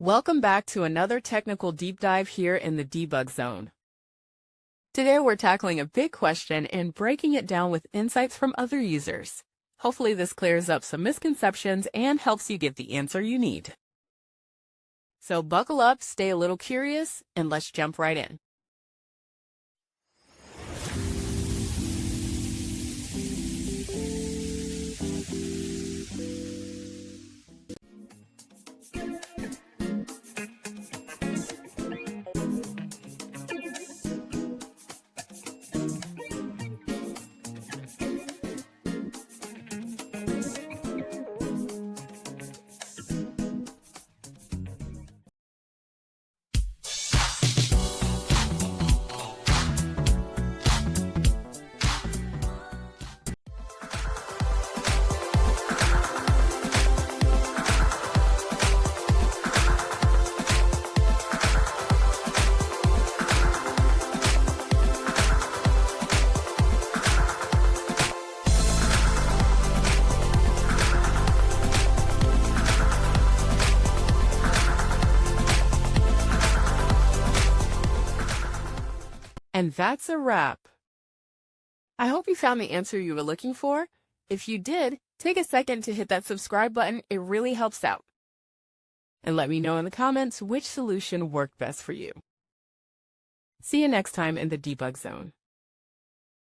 Welcome back to another technical deep dive here in the debug zone. Today we're tackling a big question and breaking it down with insights from other users. Hopefully this clears up some misconceptions and helps you get the answer you need. So buckle up, stay a little curious, and let's jump right in. And that's a wrap. I hope you found the answer you were looking for. If you did, take a second to hit that subscribe button. It really helps out. And let me know in the comments which solution worked best for you. See you next time in the debug zone.